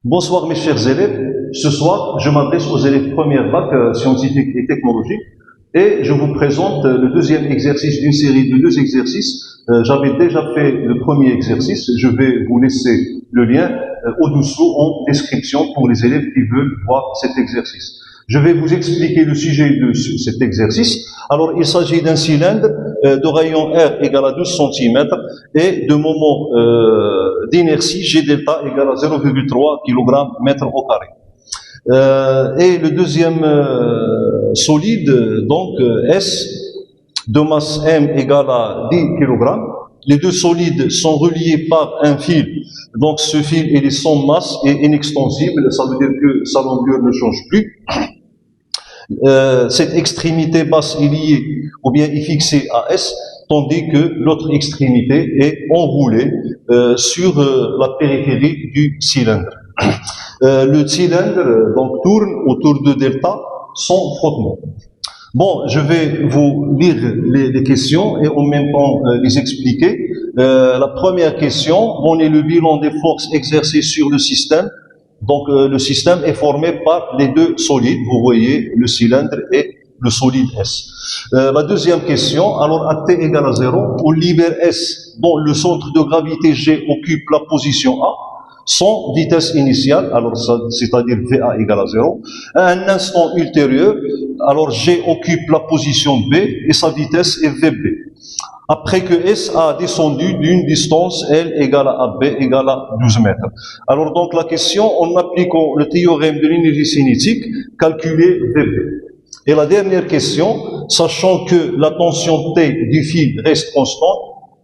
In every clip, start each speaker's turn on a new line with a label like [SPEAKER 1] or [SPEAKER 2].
[SPEAKER 1] Bonsoir mes chers élèves. Ce soir, je m'adresse aux élèves première bac scientifique et technologique et je vous présente le deuxième exercice d'une série de deux exercices. J'avais déjà fait le premier exercice. Je vais vous laisser le lien au-dessous en description pour les élèves qui veulent voir cet exercice. Je vais vous expliquer le sujet de cet exercice. Alors, il s'agit d'un cylindre de rayon R égale à 12 cm et de moment d'inertie G delta égale à 0,3 kg mètre au carré. Et le deuxième solide, donc S, de masse M égale à 10 kg. Les deux solides sont reliés par un fil. Donc ce fil, il est sans masse et inextensible. Ça veut dire que sa longueur ne change plus. Cette extrémité basse est liée ou bien est fixée à S, tandis que l'autre extrémité est enroulée sur la périphérie du cylindre. Le cylindre donc tourne autour de delta sans frottement. Bon, je vais vous lire les questions et en même temps les expliquer. La première question, on est le bilan des forces exercées sur le système. Donc le système est formé par les deux solides, vous voyez le cylindre et le solide S. La deuxième question, alors à t égale à 0, on libère S dont le centre de gravité G occupe la position A, sans vitesse initiale, alors c'est-à-dire VA égale à 0. À un instant ultérieur, alors G occupe la position B et sa vitesse est VB. Après que S a descendu d'une distance L égale à B égale à 12 mètres. Alors donc la question, en appliquant le théorème de l'énergie cinétique, calculer VB. Et la dernière question, sachant que la tension T du fil reste constante,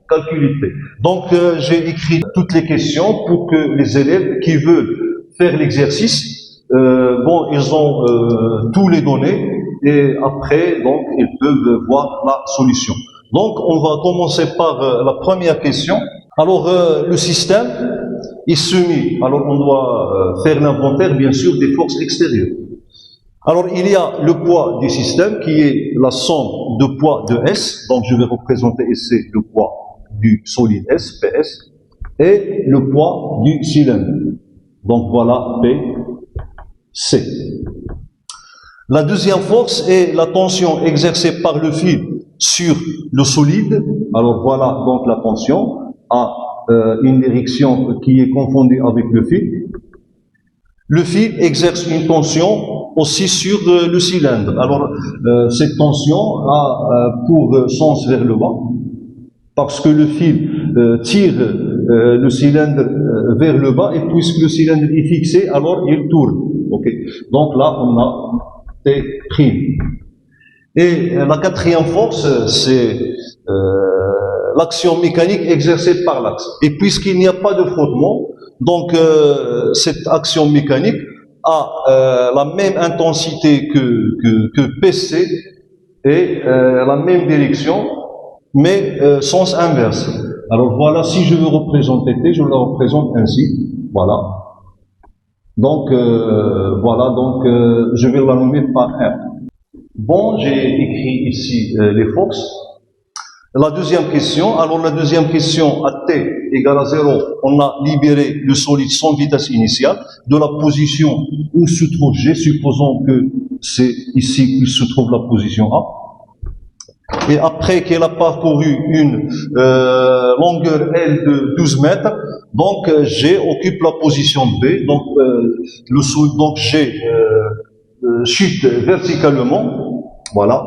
[SPEAKER 1] calculer T. Donc j'ai écrit toutes les questions pour que les élèves qui veulent faire l'exercice, bon, ils ont tous les données et après, donc, ils peuvent voir la solution. Donc, on va commencer par la première question. Alors, le système est soumis. Alors, on doit faire l'inventaire, bien sûr, des forces extérieures. Alors, il y a le poids du système qui est la somme de poids de S. Donc, je vais représenter ici le poids du solide S, PS, et le poids du cylindre. Donc, voilà P, C. La deuxième force est la tension exercée par le fil sur le solide. Alors voilà donc la tension à une direction qui est confondue avec le fil. Le fil exerce une tension aussi sur le cylindre. Alors cette tension a pour sens vers le bas parce que le fil tire le cylindre vers le bas et puisque le cylindre est fixé, alors il tourne. Okay. Donc là on a T'. Et la quatrième force, c'est l'action mécanique exercée par l'axe. Et puisqu'il n'y a pas de frottement, donc cette action mécanique a la même intensité que PC et la même direction, mais sens inverse. Alors voilà, si je veux représenter T, je la représente ainsi. Voilà. Donc voilà, donc je vais la nommer par R. Bon, j'ai écrit ici les forces. La deuxième question, alors la deuxième question, à t égale à 0, on a libéré le solide sans vitesse initiale de la position où se trouve G, supposons que c'est ici où se trouve la position A. Et après qu'elle a parcouru une longueur L de 12 mètres, donc G occupe la position B, donc le solide, donc G chute verticalement. Voilà.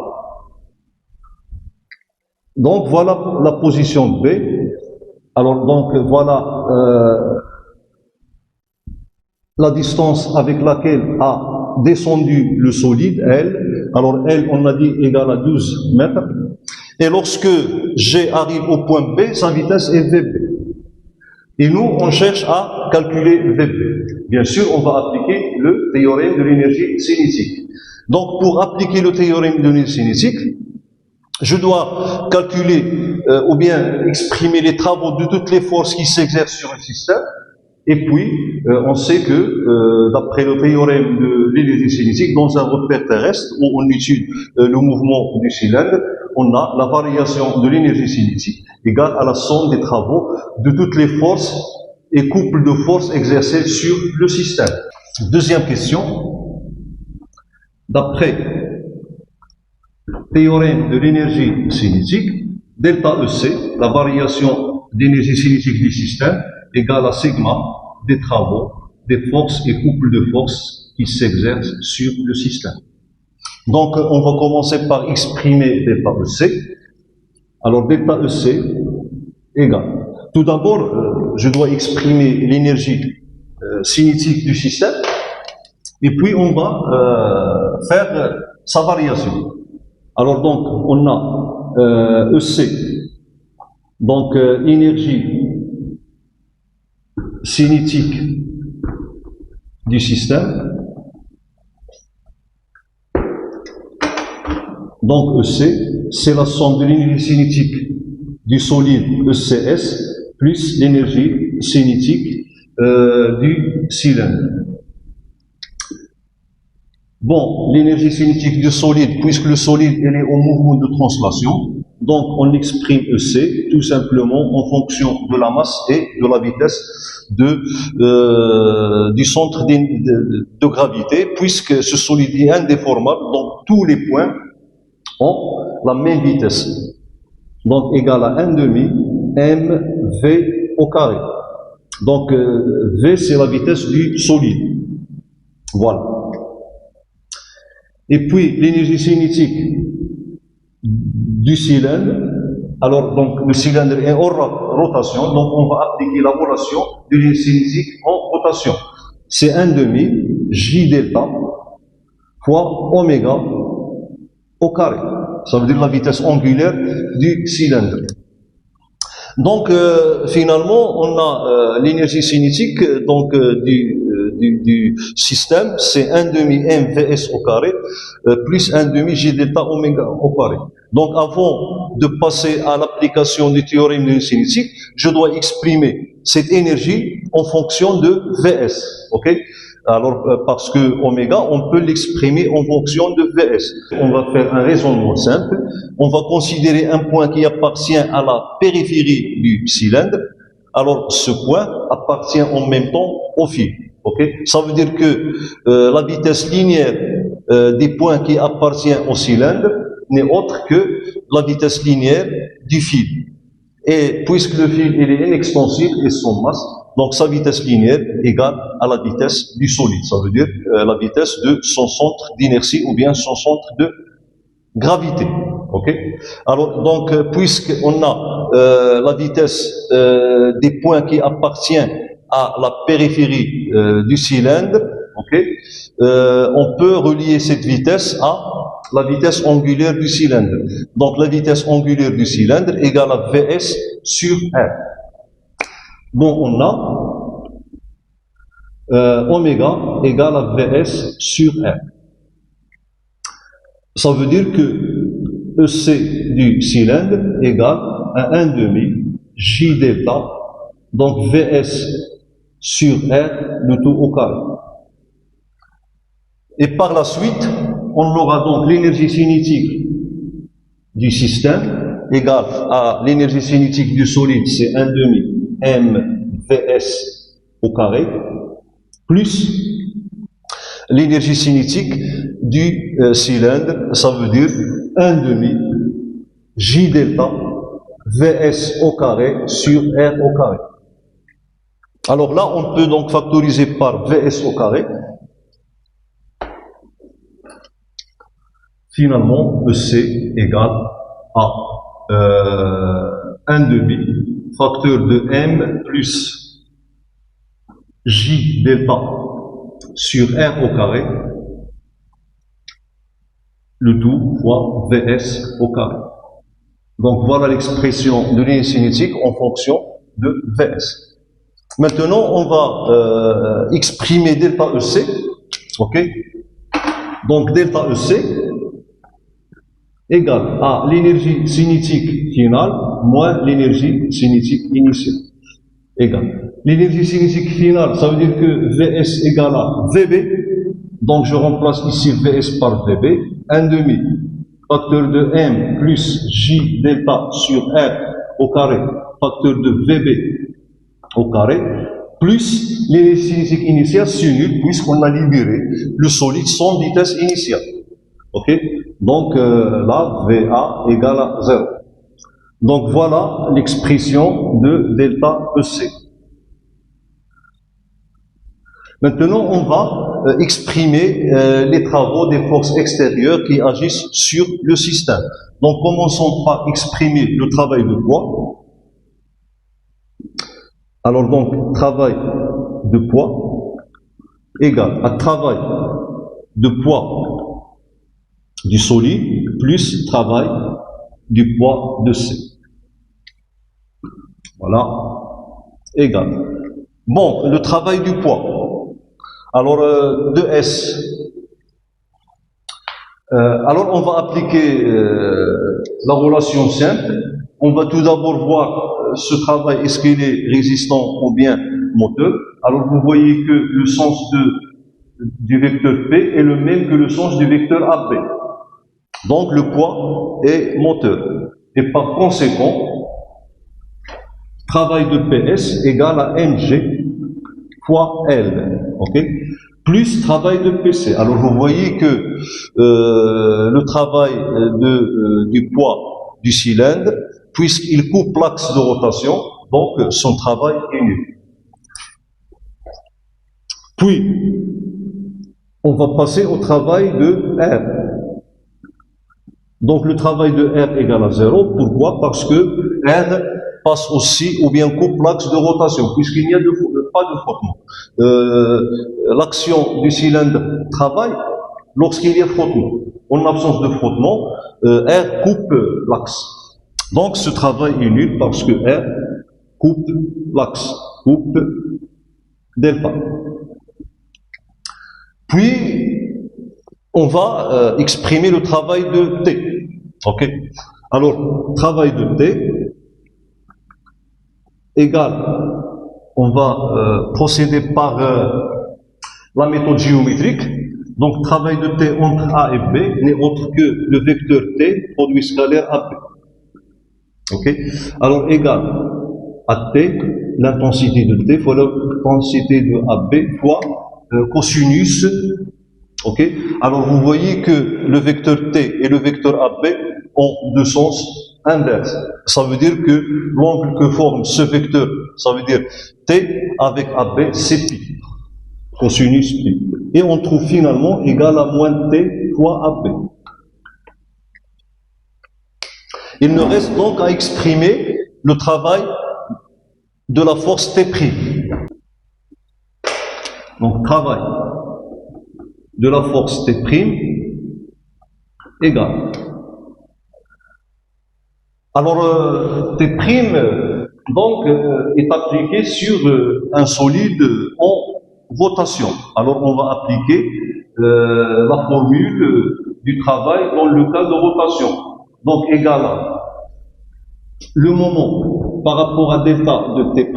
[SPEAKER 1] Donc voilà la position B. Alors donc voilà la distance avec laquelle a descendu le solide, L. Alors L, on a dit égale à 12 mètres. Et lorsque G arrive au point B, sa vitesse est VB. Et nous, on cherche à calculer VB. Bien sûr, on va appliquer le théorème de l'énergie cinétique. Donc, pour appliquer le théorème de l'énergie cinétique, je dois calculer ou bien exprimer les travaux de toutes les forces qui s'exercent sur le système. Et puis, on sait que, d'après le théorème de l'énergie cinétique, dans un repère terrestre où on étudie le mouvement du cylindre, on a la variation de l'énergie cinétique égale à la somme des travaux de toutes les forces et couple de forces exercées sur le système. Deuxième question. D'après théorème de l'énergie cinétique, delta EC, la variation d'énergie cinétique du système, égale à sigma des travaux, des forces et couples de forces qui s'exercent sur le système. Donc, on va commencer par exprimer delta EC. Alors, delta EC égale. Tout d'abord, je dois exprimer l'énergie cinétique du système, et puis on va faire sa variation. Alors donc, on a EC, donc énergie cinétique du système. Donc EC, c'est la somme de l'énergie cinétique du solide ECS plus l'énergie cinétique du cylindre. Bon, l'énergie cinétique du solide, puisque le solide elle est au mouvement de translation, donc on exprime EC tout simplement en fonction de la masse et de la vitesse du centre de gravité, puisque ce solide est indéformable, donc tous les points ont la même vitesse. Donc égal à 1 demi mv au carré. Donc v c'est la vitesse du solide. Voilà. Et puis l'énergie cinétique du cylindre, alors donc le cylindre est en rotation, donc on va appliquer la relation de l'énergie cinétique en rotation. C'est 1 demi J delta fois oméga au carré. Ça veut dire la vitesse angulaire du cylindre. Donc finalement on a l'énergie cinétique donc du système, c'est 1 demi mvs au carré plus 1 demi J delta oméga au carré. Donc avant de passer à l'application du théorème de l'énergie cinétique, je dois exprimer cette énergie en fonction de Vs. Ok? Alors parce que oméga, on peut l'exprimer en fonction de Vs. On va faire un raisonnement simple. On va considérer un point qui appartient à la périphérie du cylindre. Alors ce point appartient en même temps au fil. Okay? Ça veut dire que la vitesse linéaire des points qui appartiennent au cylindre n'est autre que la vitesse linéaire du fil. Et puisque le fil il est inextensible et son masse, donc sa vitesse linéaire égale à la vitesse du solide. Ça veut dire la vitesse de son centre d'inertie ou bien son centre de gravité. Ok? Alors donc puisqu'on a la vitesse des points qui appartiennent à la périphérie du cylindre, ok, on peut relier cette vitesse à la vitesse angulaire du cylindre. Donc la vitesse angulaire du cylindre égale à Vs sur R. Bon, on a oméga égale à Vs sur R. Ça veut dire que EC du cylindre égale à 1 demi J delta, donc Vs sur R, le tout au carré. Et par la suite, on aura donc l'énergie cinétique du système égale à l'énergie cinétique du solide, c'est 1 demi mvs au carré, plus l'énergie cinétique du cylindre, ça veut dire 1 demi J delta Vs au carré sur R au carré. Alors là, on peut donc factoriser par Vs au carré. Finalement, EC égale à 1 demi facteur de M plus J delta sur R au carré, le tout fois Vs au carré. Donc voilà l'expression de l'énergie cinétique en fonction de Vs. Maintenant, on va exprimer delta EC, ok? Donc delta EC égale à l'énergie cinétique finale moins l'énergie cinétique initiale. Égale. L'énergie cinétique finale, ça veut dire que Vs égale à Vb, donc je remplace ici Vs par Vb, 1 demi facteur de M plus J delta sur R au carré, facteur de Vb au carré, plus l'énergie cinétique initiale, c'est nul, puisqu'on a libéré le solide sans vitesse initiale. Ok? Donc là, VA égale à 0. Donc voilà l'expression de delta EC. Maintenant, on va exprimer les travaux des forces extérieures qui agissent sur le système. Donc, commençons par exprimer le travail de poids. Alors donc, travail de poids égale à travail de poids du solide plus travail du poids de C. Voilà, égal. Bon, le travail du poids. Alors, 2S. Alors, on va appliquer la relation simple. On va tout d'abord voir ce travail, est-ce qu'il est résistant ou bien moteur. Alors, vous voyez que le sens du vecteur P est le même que le sens du vecteur AB. Donc, le poids est moteur. Et par conséquent, travail de PS égale à mg fois L, ok, plus travail de PC. Alors vous voyez que le travail du poids du cylindre, puisqu'il coupe l'axe de rotation, donc son travail est nul. Puis, on va passer au travail de R. Donc le travail de R égale à 0. Pourquoi? Parce que R passe aussi, ou bien coupe l'axe de rotation, puisqu'il n'y a pas de frottement. L'action du cylindre travaille lorsqu'il y a frottement. En absence de frottement, R coupe l'axe. Donc ce travail est nul parce que R coupe l'axe, coupe delta. Puis, on va exprimer le travail de T. Ok? Alors, travail de T égale, on va procéder par la méthode géométrique. Donc, travail de T entre A et B n'est autre que le vecteur T, produit scalaire AB. Ok? Alors, égale à T, l'intensité de T fois l'intensité de AB fois cosinus. Ok? Alors, vous voyez que le vecteur T et le vecteur AB ont deux sens inverses. Ça veut dire que l'angle que forme ce vecteur, ça veut dire T avec AB, c'est pi, cosinus pi. Et on trouve finalement égal à moins T fois AB. Il nous reste donc à exprimer le travail de la force T'. Donc, travail de la force T' égale. Alors, T' donc est appliqué sur un solide en rotation. Alors, on va appliquer la formule du travail dans le cas de rotation. Donc, égal à le moment par rapport à delta de T'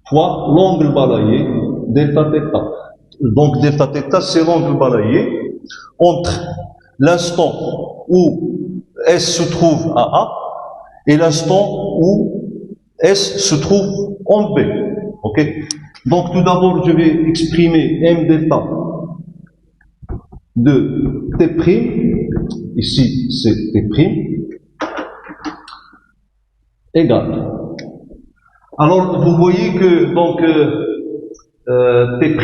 [SPEAKER 1] fois l'angle balayé delta θ. Donc, delta θ, c'est l'angle balayé entre l'instant où S se trouve à A et l'instant où S se trouve en B. Ok? Donc, tout d'abord, je vais exprimer M delta de T', ici c'est T', égal. Alors, vous voyez que donc T'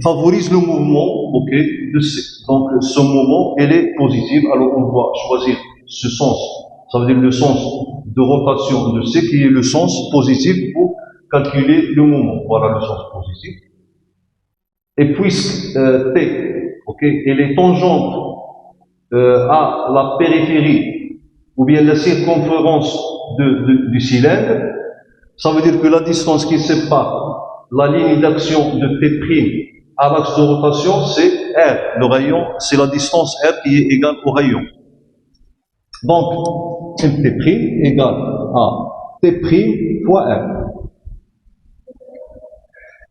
[SPEAKER 1] favorise le mouvement, ok, de C. Donc, ce moment, elle est positive. Alors, on va choisir ce sens. Ça veut dire le sens de rotation de C qui est le sens positif pour calculer le moment. Voilà le sens positif. Et puisque T, ok, elle est tangente à la périphérie ou bien la circonférence du cylindre, ça veut dire que la distance qui sépare la ligne d'action de T' à l'axe de rotation, c'est R. Le rayon, c'est la distance R qui est égale au rayon. Donc, T' égale à T' fois R.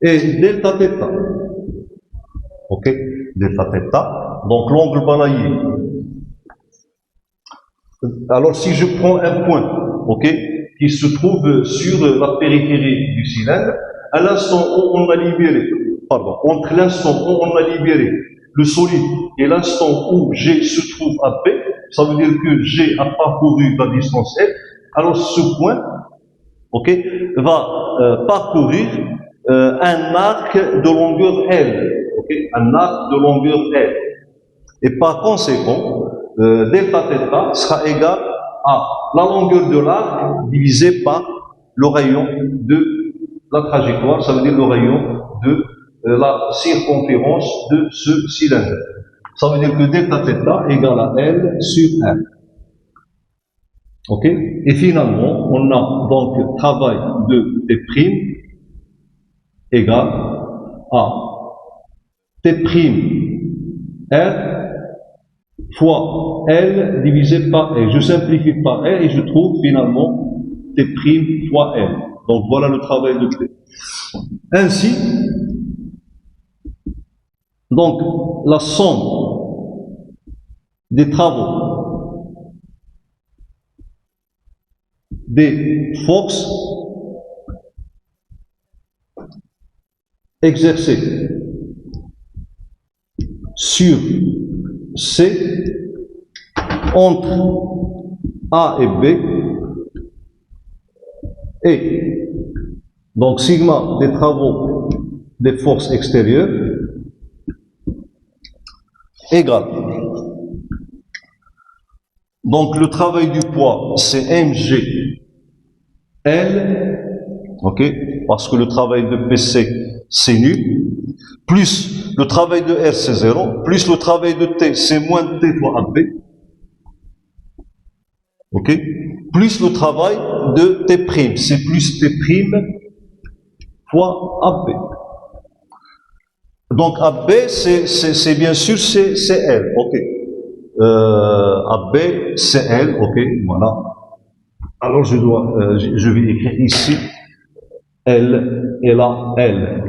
[SPEAKER 1] Et delta θ. Ok? Delta θ. Donc, l'angle balayé. Alors, si je prends un point, ok, qui se trouve sur la périphérie du cylindre, à l'instant où on a libéré, entre l'instant où on a libéré le solide et l'instant où G se trouve à B, ça veut dire que G a parcouru la distance L, alors ce point, va parcourir un arc de longueur L, un arc de longueur L. Et par conséquent, delta θ sera égal à la longueur de l'arc divisé par le rayon de la trajectoire, ça veut dire le rayon de la circonférence de ce cylindre. Ça veut dire que delta θ égale à L sur R. Ok? Et finalement, on a donc travail de T' égale à T' R fois L divisé par L. Je simplifie par L et je trouve finalement T' fois L. Donc voilà le travail de T. Ainsi, donc la somme des travaux des forces exercées sur C entre A et B et donc sigma des travaux des forces extérieures égale. Donc le travail du poids c'est mg L, parce que le travail de PC c'est nul, plus le travail de R c'est 0, plus le travail de T c'est moins T fois AB, plus le travail de T', c'est plus T' fois AB. Donc AB c'est bien sûr c'est L, AB c'est L, voilà. Alors je vais écrire ici L et là L.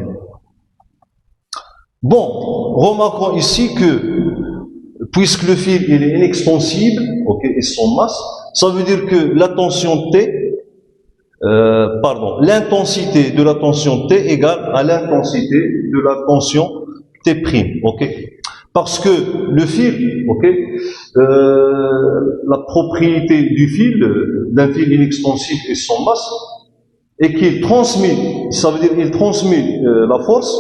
[SPEAKER 1] Bon, remarquons ici que puisque le fil il est inextensible, et son masse, ça veut dire que la tension T, l'intensité de la tension T égale à l'intensité de la tension T', Parce que le fil, la propriété du fil, d'un fil inextensible et son masse, et qu'il transmet, ça veut dire qu'il transmet la force,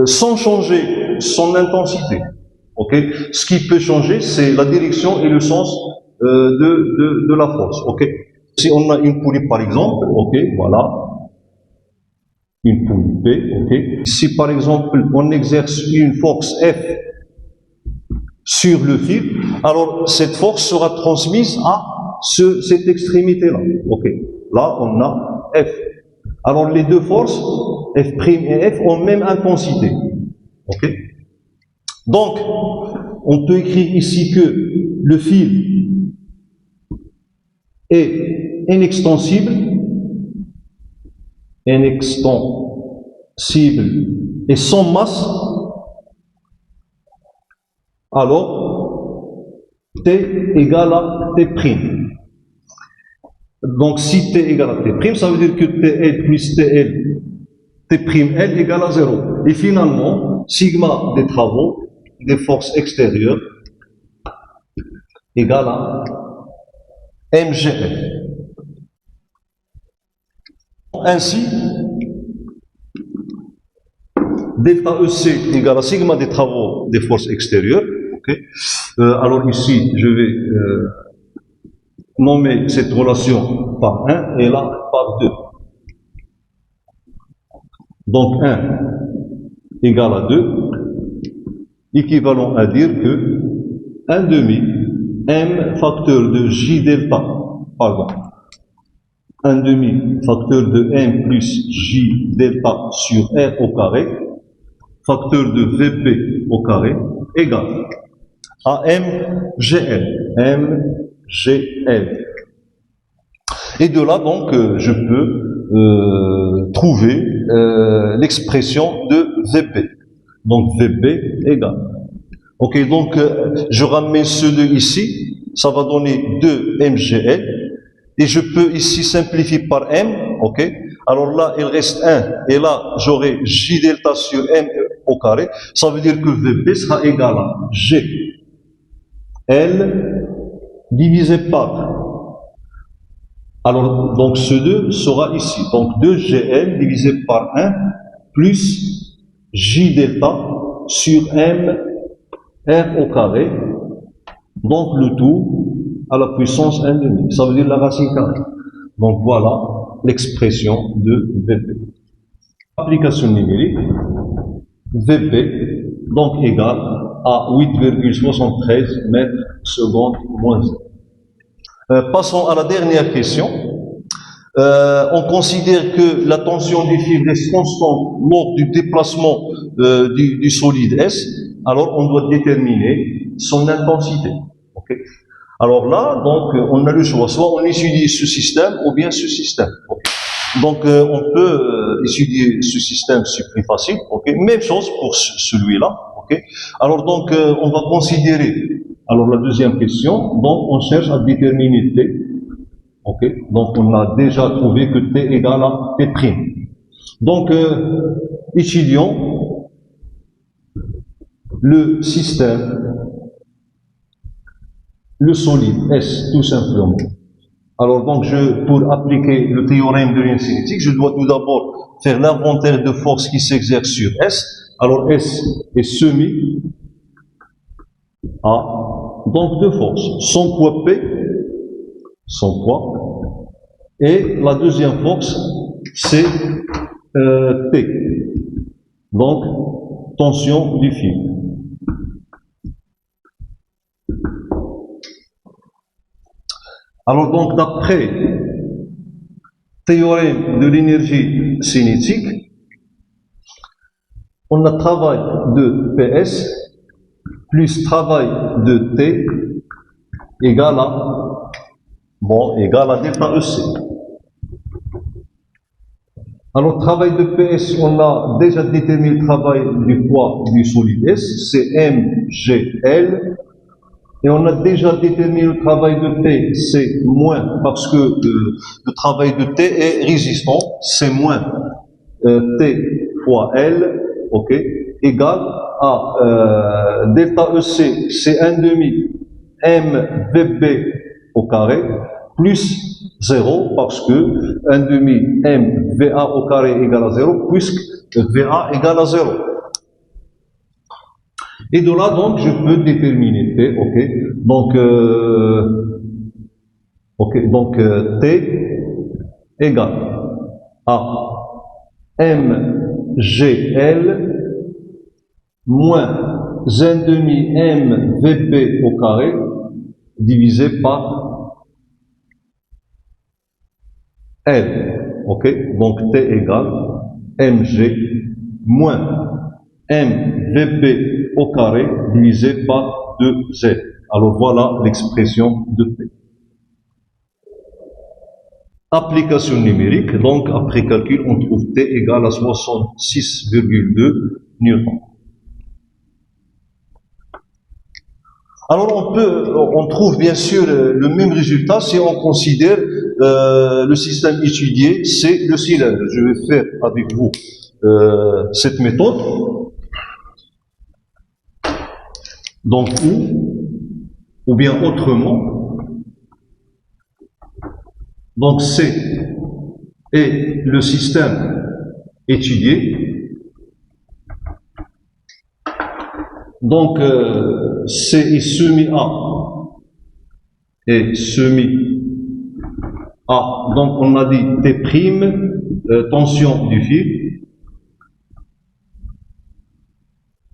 [SPEAKER 1] sans changer son intensité. Ce qui peut changer, c'est la direction et le sens de la force. Si on a une poulie par exemple, voilà, une poulie P, si par exemple on exerce une force F sur le fil, alors cette force sera transmise à cette extrémité-là. Là on a F. Alors les deux forces, F' et F, ont même intensité. Donc, on peut écrire ici que le fil est inextensible et sans masse, alors T égale à T'. Donc si T égale à T', ça veut dire que TL plus TL, T'L égale à 0. Et finalement, sigma des travaux des forces extérieures égale à mgf. Ainsi, delta EC égale à sigma des travaux des forces extérieures. Alors ici, je vais nommer cette relation par 1 et là par 2. Donc 1 égale à 2, équivalent à dire que 1 demi m facteur de j delta, 1 demi facteur de m plus j delta sur r au carré, facteur de vp au carré, égale à mgl. Et de là, donc, je peux trouver l'expression de VP. Donc, VP égale. Donc, je ramène ce 2 ici, ça va donner 2 MGL. et je peux ici simplifier par M, ok? Alors là, il reste 1, et là, j'aurai J delta sur M au carré. Ça veut dire que VB sera égal à G L divisé par. Alors, donc ce 2 sera ici. Donc 2GL divisé par 1 plus J delta sur M R au carré. Donc le tout à la puissance 1,5. Ça veut dire la racine carrée. Donc voilà l'expression de VB. Application numérique. VB donc égal à 8,73 mètres secondes moins 1. Passons à la dernière question. On considère que la tension du fil reste constante lors du déplacement du solide S. Alors on doit déterminer son intensité. Okay. Alors là, donc, on a le choix. Soit on étudie ce système ou bien ce système. Okay. Donc on peut étudier ce système, c'est plus facile. Okay. Même chose pour celui-là. Okay. Alors donc on va considérer. Alors la deuxième question, donc on cherche à déterminer T. Okay. Donc on a déjà trouvé que T égale à T'. Donc étudions le système, le solide S tout simplement. Alors donc pour appliquer le théorème de lien cinétique, je dois tout d'abord faire l'inventaire de forces qui s'exercent sur S. Alors S est soumis à donc deux forces, son poids P, son poids, et la deuxième force c'est T, donc tension du fil. Alors donc d'après théorème de l'énergie cinétique, on a travail de PS plus travail de T égale à delta EC. Alors travail de PS, on a déjà déterminé le travail du poids du solide S, c'est MGL. Et on a déjà déterminé le travail de T, c'est moins, parce que le travail de T est résistant, c'est moins T fois L, ok, égal à delta EC, c'est 1,5 MVB au carré, plus 0, parce que 1,5 MVA au carré égale à 0, puisque VA égale à 0. Et de là, donc, je peux déterminer T, ok. Donc, T égale à MGL moins 1,5 MVB au carré divisé par L, ok. Donc, T égale MG moins MVB au carré divisé par 2Z. Alors voilà l'expression de P. Application numérique, donc après calcul, on trouve T égale à 66,2 newtons. Alors on trouve bien sûr le même résultat si on considère le système étudié, c'est le cylindre. Je vais faire avec vous cette méthode. Donc, ou bien autrement, donc C est le système étudié. Donc, C est soumis à, donc on a dit T', tension du fil,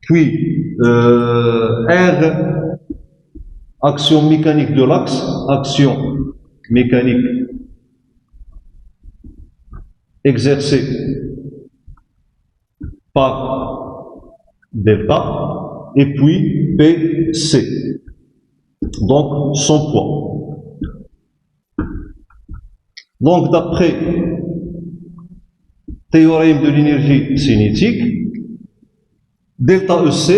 [SPEAKER 1] puis R, action mécanique de l'axe, action mécanique exercée par delta, et puis PC, donc son poids. Donc d'après théorème de l'énergie cinétique, delta EC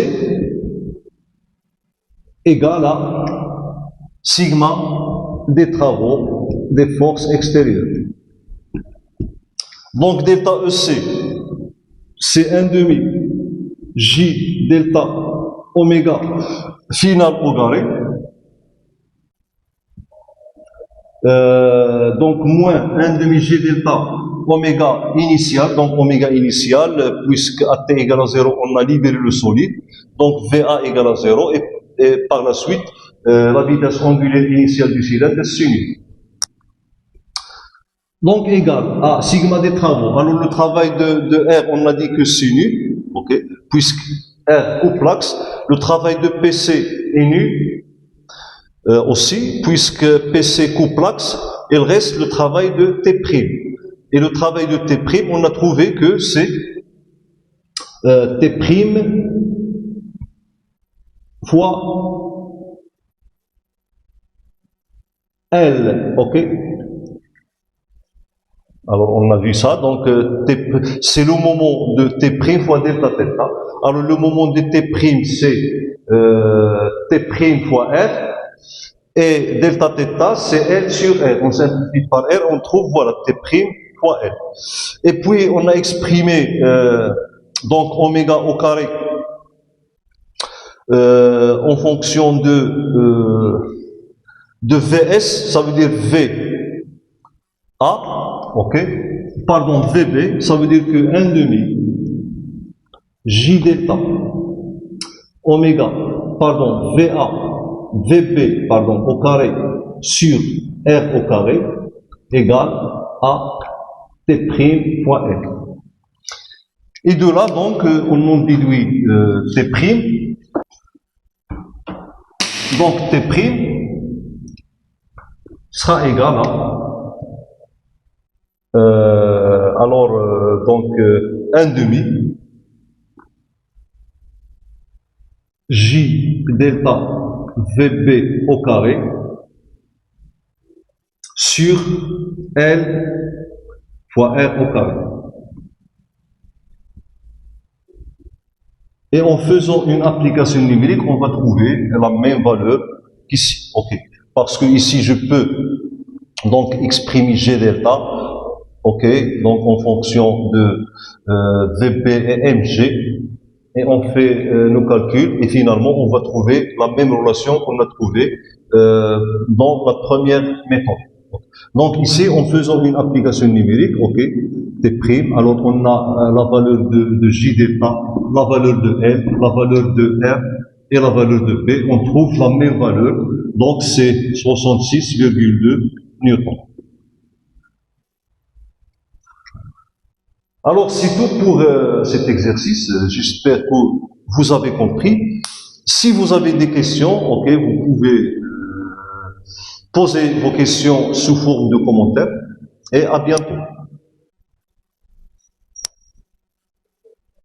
[SPEAKER 1] égale à sigma des travaux des forces extérieures. Donc delta EC, c'est 1 demi J delta oméga final au carré. Donc moins 1 demi G delta oméga initial, donc oméga initial, puisque à t égale à 0, on a libéré le solide, donc VA égale à 0, et par la suite, la vitesse angulaire initiale du cylindre est sinus. Donc égal à sigma des travaux. Alors le travail de R, on a dit que c'est nu, ok, puisque R couple l'axe. Le travail de PC est nu aussi, puisque PC couple l'axe. Il reste le travail de T'. Et le travail de T', on a trouvé que c'est T' fois L, ok. Alors, on a vu ça, donc c'est le moment de T' fois delta θ. Alors, le moment de T', c'est T' fois R, et delta θ, c'est L sur R. On simplifie par R, on trouve, voilà, T' fois L. Et puis, on a exprimé, donc, oméga au carré, en fonction de VS, ça veut dire VA, ok, pardon, VB, ça veut dire que 1 demi J delta oméga, pardon, VA, VB, pardon, au carré sur R au carré égale à T' fois R. Et de là, donc, on en déduit T', donc T' sera égal à donc 1 demi J delta VB au carré sur L fois R au carré. Et en faisant une application numérique, on va trouver la même valeur qu'ici. Ok. Parce que ici, je peux donc exprimer G delta, ok, donc en fonction de VB et MG, et on fait nos calculs, et finalement, on va trouver la même relation qu'on a trouvée dans la première méthode. Donc ici, en faisant une application numérique, ok, T', alors on a la valeur de J delta, la valeur de L, la valeur de R et la valeur de B, on trouve la même valeur, donc c'est 66,2 newtons. Alors c'est tout pour cet exercice, j'espère que vous avez compris. Si vous avez des questions, ok, vous pouvez poser vos questions sous forme de commentaires, et à bientôt.